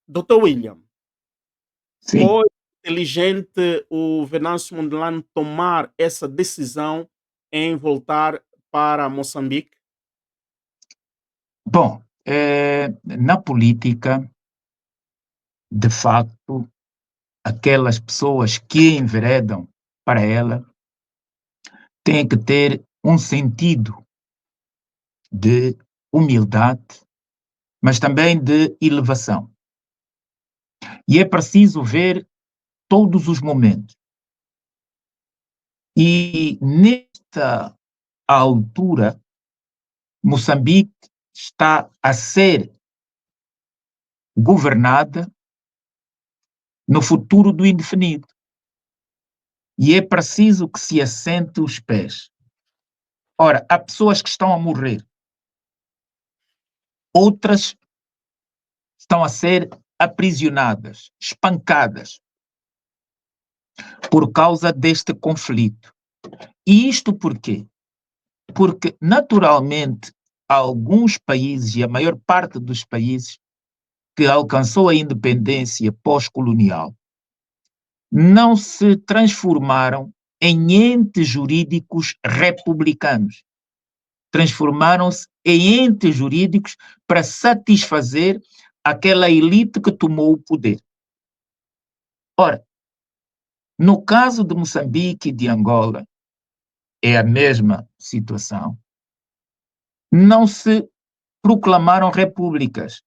Doutor William, Sim. foi inteligente o Venâncio Mondlane tomar essa decisão em voltar para Moçambique? Bom, na política, de facto, aquelas pessoas que enveredam para ela têm que ter um sentido de humildade, mas também de elevação. E é preciso ver todos os momentos. E nesta altura, Moçambique está a ser governada no futuro do indefinido. E é preciso que se assente os pés. Ora, há pessoas que estão a morrer, outras estão a ser aprisionadas, espancadas, por causa deste conflito. E isto por quê? Porque, naturalmente, alguns países, e a maior parte dos países que alcançou a independência pós-colonial, não se transformaram em entes jurídicos republicanos. Transformaram-se em entes jurídicos para satisfazer aquela elite que tomou o poder. Ora, no caso de Moçambique e de Angola, é a mesma situação. Não se proclamaram repúblicas,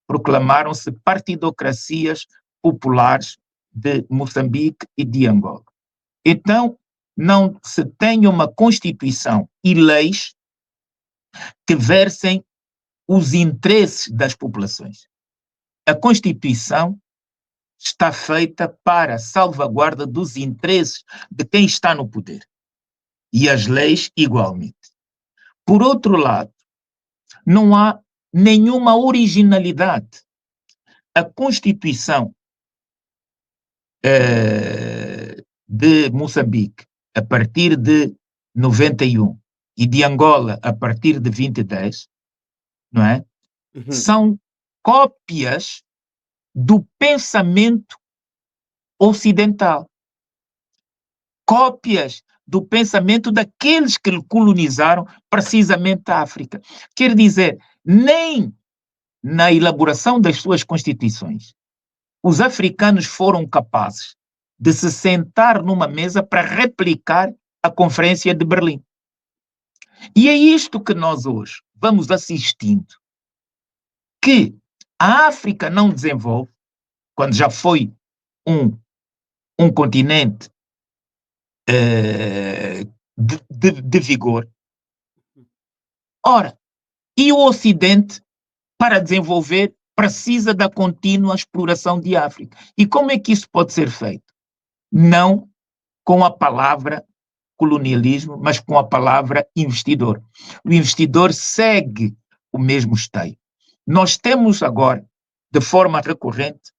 proclamaram-se partidocracias populares de Moçambique e de Angola. Então, não se tem uma Constituição e leis que versem os interesses das populações. A Constituição está feita para a salvaguarda dos interesses de quem está no poder. E as leis igualmente. Por outro lado, não há nenhuma originalidade. A Constituição de Moçambique, a partir de 91, e de Angola, a partir de 2010, não é? Uhum. São cópias do pensamento ocidental. Cópias do pensamento daqueles que colonizaram precisamente a África. Quer dizer, nem na elaboração das suas constituições, os africanos foram capazes de se sentar numa mesa para replicar a Conferência de Berlim. E é isto que nós hoje vamos assistindo, que a África não desenvolve, quando já foi um continente de vigor. Ora, e o Ocidente, para desenvolver, precisa da contínua exploração de África. E como é que isso pode ser feito? Não com a palavra colonialismo, mas com a palavra investidor. O investidor segue o mesmo esteio. Nós temos agora, de forma recorrente,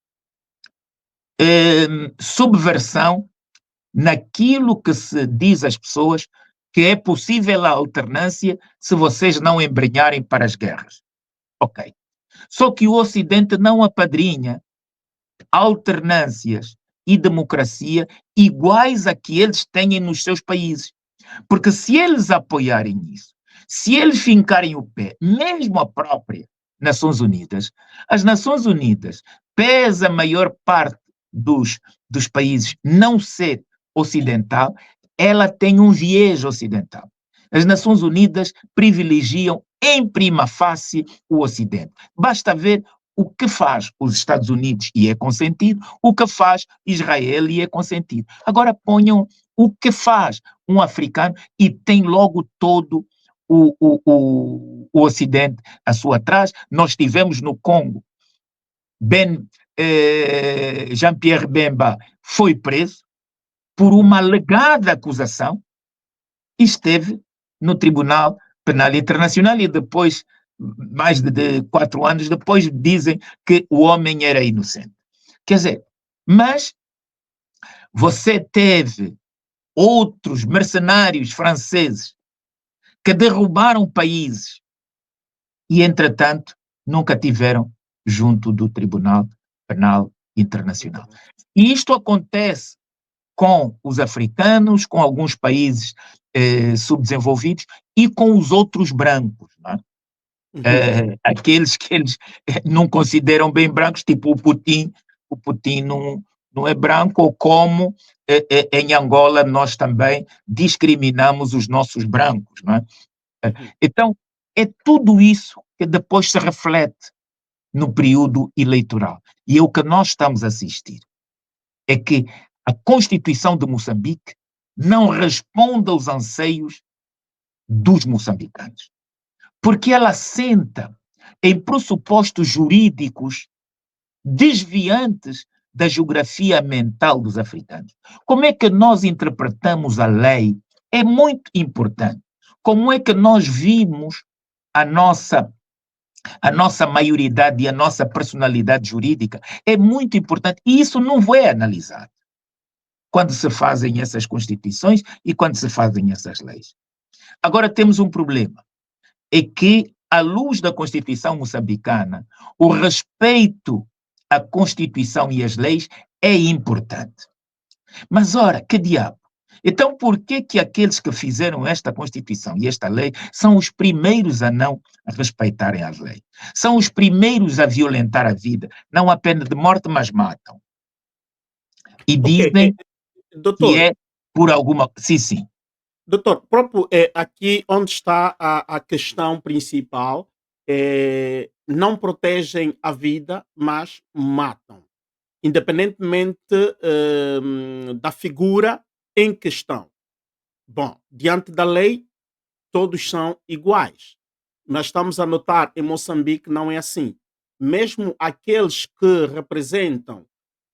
subversão naquilo que se diz às pessoas que é possível a alternância se vocês não embrenharem para as guerras. Ok. Só que o Ocidente não apadrinha alternâncias e democracia iguais a que eles têm nos seus países. Porque se eles apoiarem isso, se eles fincarem o pé, mesmo a própria Nações Unidas, as Nações Unidas, pese a maior parte dos países não ser ocidental, ela tem um viés ocidental. As Nações Unidas privilegiam em prima facie o Ocidente. Basta ver o que faz os Estados Unidos e é consentido, o que faz Israel e é consentido. Agora ponham o que faz um africano e tem logo todo o Ocidente a sua trás. Nós tivemos no Congo, Jean-Pierre Bemba foi preso por uma alegada acusação e esteve no Tribunal Penal Internacional e depois, mais de 4 anos depois, dizem que o homem era inocente. Quer dizer, mas você teve outros mercenários franceses que derrubaram países e, entretanto, nunca tiveram junto do Tribunal Penal Internacional. Internacional. E isto acontece com os africanos, com alguns países subdesenvolvidos e com os outros brancos, não é? Aqueles que eles não consideram bem brancos, tipo o Putin não é branco, ou como em Angola nós também discriminamos os nossos brancos, não é? Então, é tudo isso que depois se reflete no período eleitoral. E o que nós estamos a assistir é que a Constituição de Moçambique não responde aos anseios dos moçambicanos, porque ela assenta em pressupostos jurídicos desviantes da geografia mental dos africanos. Como é que nós interpretamos a lei é muito importante. Como é que nós vimos a nossa maioridade e a nossa personalidade jurídica é muito importante, e isso não é analisado quando se fazem essas constituições e quando se fazem essas leis. Agora temos um problema, é que, à luz da Constituição moçambicana, o respeito à Constituição e às leis é importante. Mas, ora, que diabo? Então, por que aqueles que fizeram esta Constituição e esta lei são os primeiros a não respeitarem as leis? São os primeiros a violentar a vida, não a pena de morte, mas matam. E dizem que Doutor, é por alguma... Sim. doutor, próprio aqui onde está a questão principal, não protegem a vida, mas matam, independentemente da figura em questão. Bom, diante da lei, todos são iguais. Mas estamos a notar em Moçambique não é assim. Mesmo aqueles que representam,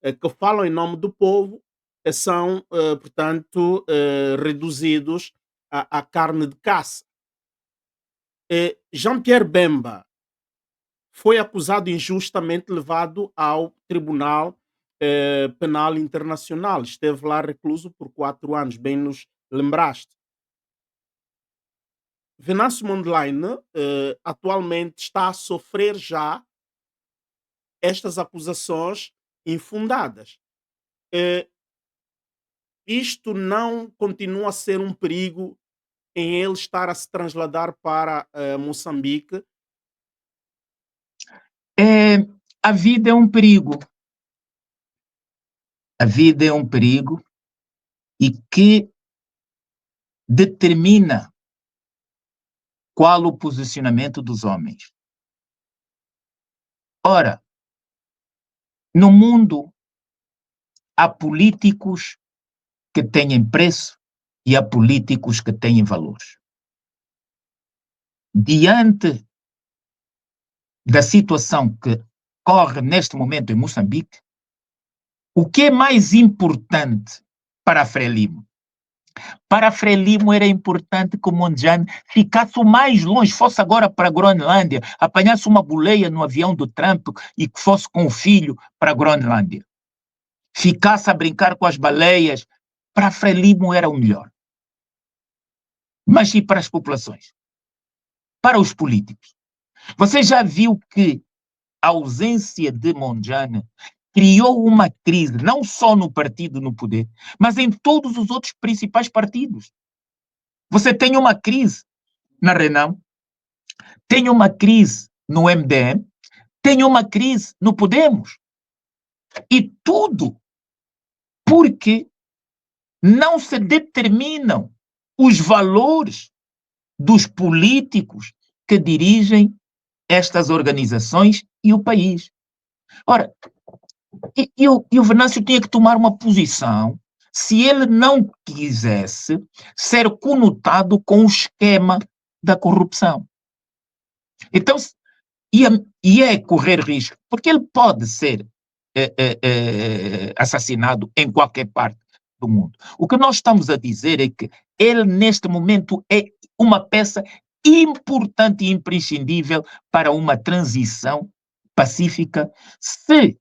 que falam em nome do povo, são, portanto, reduzidos à carne de caça. Jean-Pierre Bemba foi acusado injustamente, levado ao Tribunal Penal Internacional. Esteve lá recluso por 4 anos, bem nos lembraste. Venâncio Mondlane atualmente está a sofrer já estas acusações infundadas. Eh, Isto não continua a ser um perigo em ele estar a se trasladar para Moçambique? A vida é um perigo. A vida é um perigo e que determina qual o posicionamento dos homens. Ora, no mundo há políticos que têm preço e há políticos que têm valores. Diante da situação que corre neste momento em Moçambique, o que é mais importante para a Frelimo? Para a Frelimo era importante que o Mondlane ficasse o mais longe, fosse agora para a Groenlândia, apanhasse uma boleia no avião do Trump e que fosse com o filho para a Groenlândia. Ficasse a brincar com as baleias. Para a Frelimo era o melhor. Mas e para as populações? Para os políticos? Você já viu que a ausência de Mondlane criou uma crise, não só no partido no poder, mas em todos os outros principais partidos. Você tem uma crise na Renam, tem uma crise no MDM, tem uma crise no Podemos. E tudo porque não se determinam os valores dos políticos que dirigem estas organizações e o país. Ora, e o Venâncio tinha que tomar uma posição se ele não quisesse ser conotado com o esquema da corrupção. Então, ia correr risco, porque ele pode ser assassinado em qualquer parte do mundo. O que nós estamos a dizer é que ele, neste momento, é uma peça importante e imprescindível para uma transição pacífica, se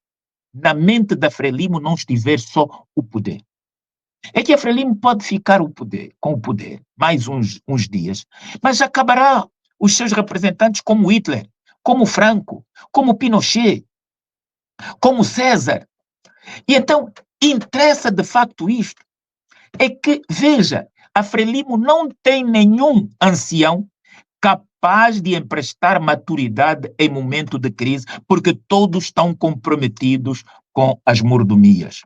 na mente da Frelimo não estiver só o poder. É que a Frelimo pode ficar com o poder mais uns dias, mas acabará os seus representantes como Hitler, como Franco, como Pinochet. como César. E então, interessa de facto isto. É que, veja, a Frelimo não tem nenhum ancião capaz de emprestar maturidade em momento de crise, porque todos estão comprometidos com as mordomias.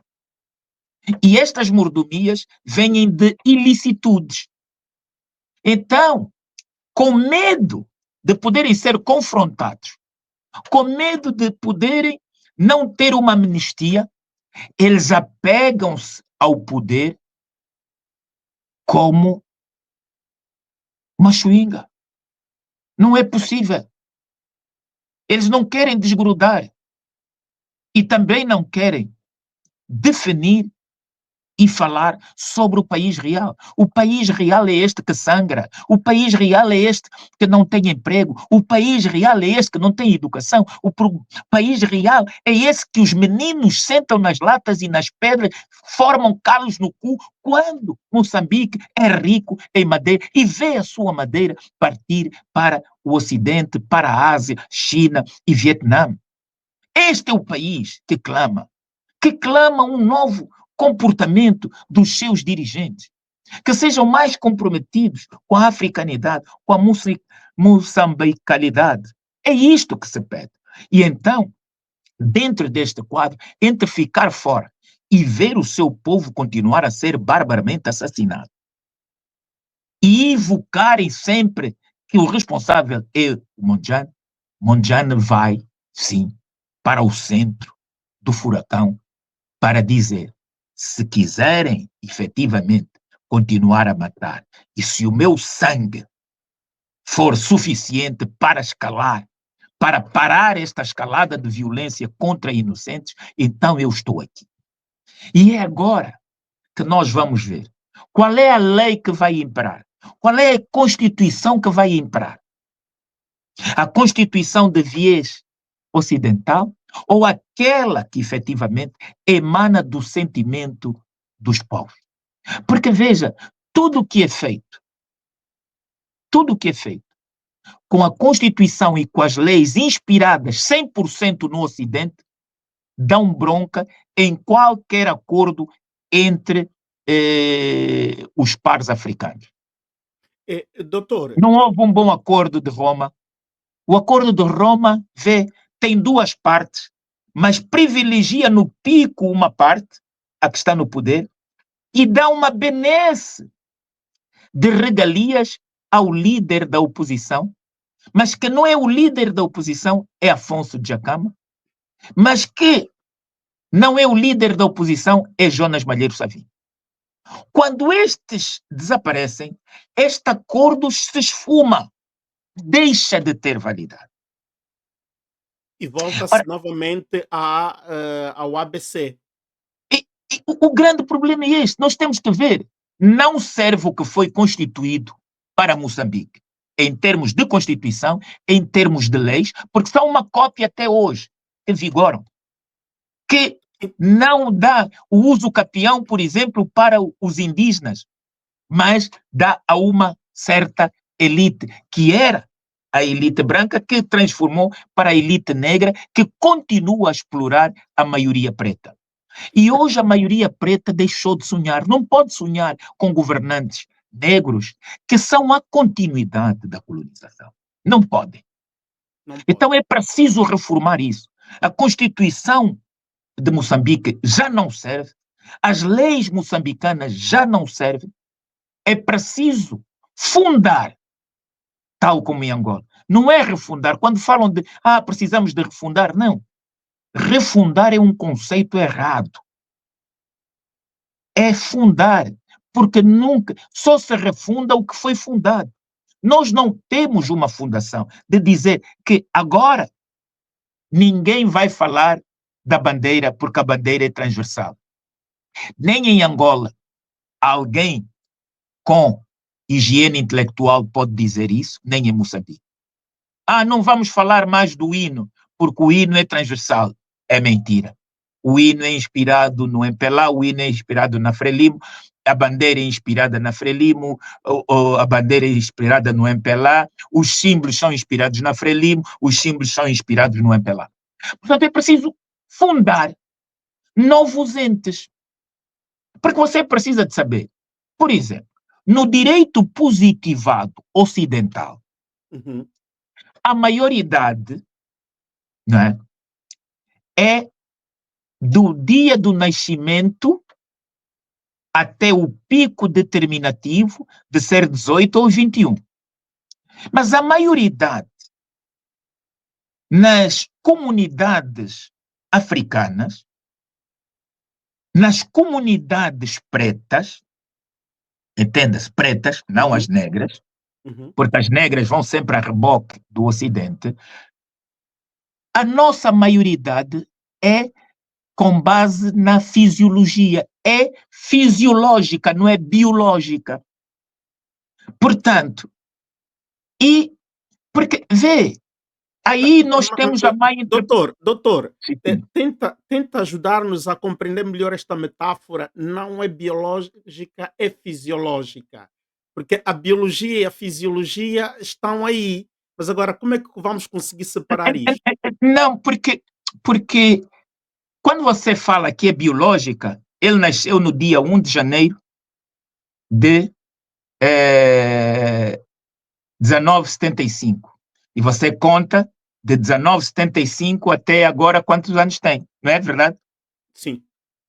E estas mordomias vêm de ilicitudes. Então, com medo de poderem ser confrontados, com medo de poderem não ter uma amnistia, eles apegam-se ao poder como uma chuinga. Não é possível. Eles não querem desgrudar e também não querem definir e falar sobre o país real. O país real é este que sangra. O país real é este que não tem emprego. O país real é este que não tem educação. País real é esse que os meninos sentam nas latas e nas pedras, formam calos no cu, quando Moçambique é rico em madeira e vê a sua madeira partir para o Ocidente, para a Ásia, China e Vietnã. Este é o país que clama um novo comportamento dos seus dirigentes, que sejam mais comprometidos com a africanidade, com a moçambicalidade. É isto que se pede. E então, dentro deste quadro, entre ficar fora e ver o seu povo continuar a ser barbaramente assassinado, e evocarem sempre que o responsável é o Mondlane, Mondlane vai, sim, para o centro do furacão para dizer: se quiserem efetivamente continuar a matar, e se o meu sangue for suficiente para escalar, para parar esta escalada de violência contra inocentes, então eu estou aqui. E é agora que nós vamos ver qual é a lei que vai imperar, qual é a Constituição que vai imperar. A Constituição de viés ocidental ou aquela que efetivamente emana do sentimento dos povos. Porque veja, tudo o que é feito com a Constituição e com as leis inspiradas 100% no Ocidente, dão bronca em qualquer acordo entre os pares africanos. Doutor. Não houve um bom acordo de Roma. O acordo de Roma tem duas partes, mas privilegia no pico uma parte, a que está no poder, e dá uma benesse de regalias ao líder da oposição, mas que não é o líder da oposição, é Afonso Dhlakama, mas que não é o líder da oposição, é Jonas Malheiro Savimbi. Quando estes desaparecem, este acordo se esfuma, deixa de ter validade. E volta-se novamente ao ABC. O grande problema é este. Nós temos que ver. Não serve o que foi constituído para Moçambique, em termos de Constituição, em termos de leis, porque são uma cópia até hoje que vigoram, que não dá o uso capião, por exemplo, para os indígenas, mas dá a uma certa elite, que era a elite branca, que transformou para a elite negra, que continua a explorar a maioria preta. E hoje a maioria preta deixou de sonhar, não pode sonhar com governantes negros que são a continuidade da colonização. Não podem. Então é preciso reformar isso. A Constituição de Moçambique já não serve, as leis moçambicanas já não servem. É preciso fundar, tal como em Angola. Não é refundar. Quando falam de, precisamos de refundar, não. Refundar é um conceito errado. É fundar, porque nunca, só se refunda o que foi fundado. Nós não temos uma fundação de dizer que agora ninguém vai falar da bandeira porque a bandeira é transversal. Nem em Angola alguém com higiene intelectual pode dizer isso, nem em Moçambique. Não vamos falar mais do hino, porque o hino é transversal. É mentira. O hino é inspirado no MPLA, o hino é inspirado na Frelimo, a bandeira é inspirada na Frelimo, a bandeira é inspirada no MPLA, os símbolos são inspirados na Frelimo, os símbolos são inspirados no MPLA. Portanto, é preciso fundar novos entes. Porque você precisa de saber, por exemplo, no direito positivado ocidental, Uhum. a maioridade, não é do dia do nascimento até o pico determinativo de ser 18 ou 21. Mas a maioridade nas comunidades africanas, nas comunidades pretas, entenda-se, pretas, não as Uhum. negras, Uhum. porque as negras vão sempre a reboque do Ocidente, a nossa maioridade é com base na fisiologia, é fisiológica, não é biológica. Portanto, e porque vê, aí nós temos a má interpretação. Doutor, tenta ajudar-nos a compreender melhor esta metáfora. Não é biológica, é fisiológica. Porque a biologia e a fisiologia estão aí. Mas agora, como é que vamos conseguir separar isto? Não, porque quando você fala que é biológica, ele nasceu no dia 1 de janeiro de 1975. E você conta de 1975 até agora quantos anos tem, não é verdade? Sim.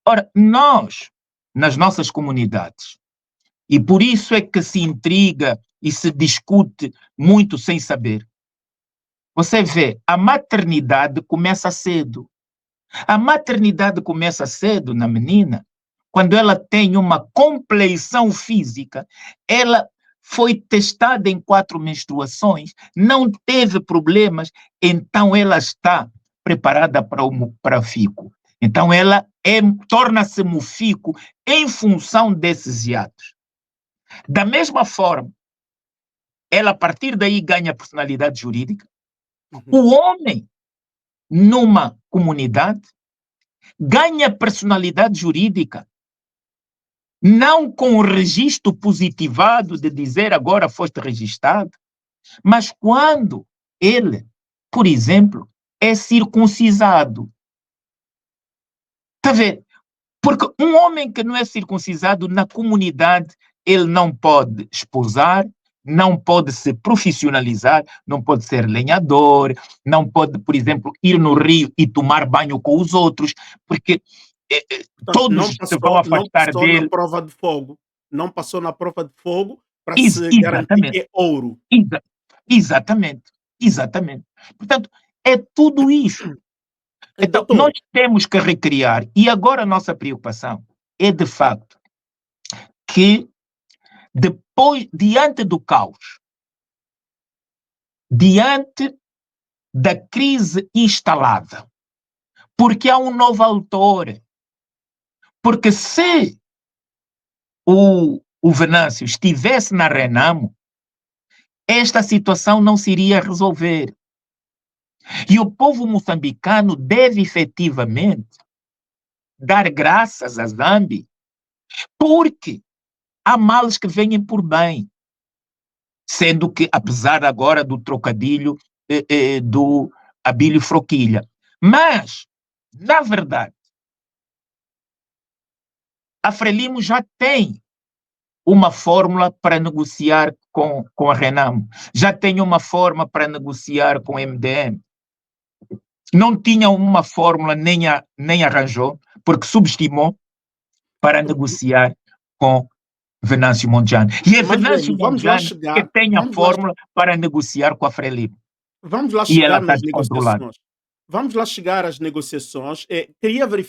Ora, nós, nas nossas comunidades, e por isso é que se intriga e se discute muito sem saber, você vê, a maternidade começa cedo. A maternidade começa cedo na menina, quando ela tem uma compleição física, ela foi testada em 4 menstruações, não teve problemas, então ela está preparada para o fico. Então ela torna-se mufico em função desses hiatos. Da mesma forma, ela a partir daí ganha personalidade jurídica. Uhum. O homem, numa comunidade, ganha personalidade jurídica, não com o registro positivado de dizer agora foste registrado, mas quando ele, por exemplo, é circuncisado. Está a ver? Porque um homem que não é circuncisado na comunidade, ele não pode esposar, não pode se profissionalizar, não pode ser lenhador, não pode, por exemplo, ir no rio e tomar banho com os outros, porque Portanto, todos se vão não afastar passou na dele. prova de fogo. Não passou na prova de fogo para se garantir que Exatamente, é ouro. exatamente, exatamente. Portanto, é tudo isso. Então, nós Doutor, temos que recriar, e agora a nossa preocupação é, de facto, que depois, diante do caos, diante da crise instalada, porque há um novo autor, porque se o Venâncio estivesse na Renamo, esta situação não se iria resolver. E o povo moçambicano deve efetivamente dar graças a Zambi, porque há males que vêm por bem, sendo que, apesar agora do trocadilho do Abílio Froquilha. Mas, na verdade, a Frelimo já tem uma fórmula para negociar com a Renamo, já tem uma forma para negociar com o MDM. Não tinha uma fórmula, nem arranjou, porque subestimou para negociar com Venâncio Mondlane. E é mas Venâncio velho, Mondlane que tem a fórmula para negociar com a Frelimo. vamos lá E ela chegar está nas descontrolada. negociações. Vamos lá chegar às negociações. Queria verificar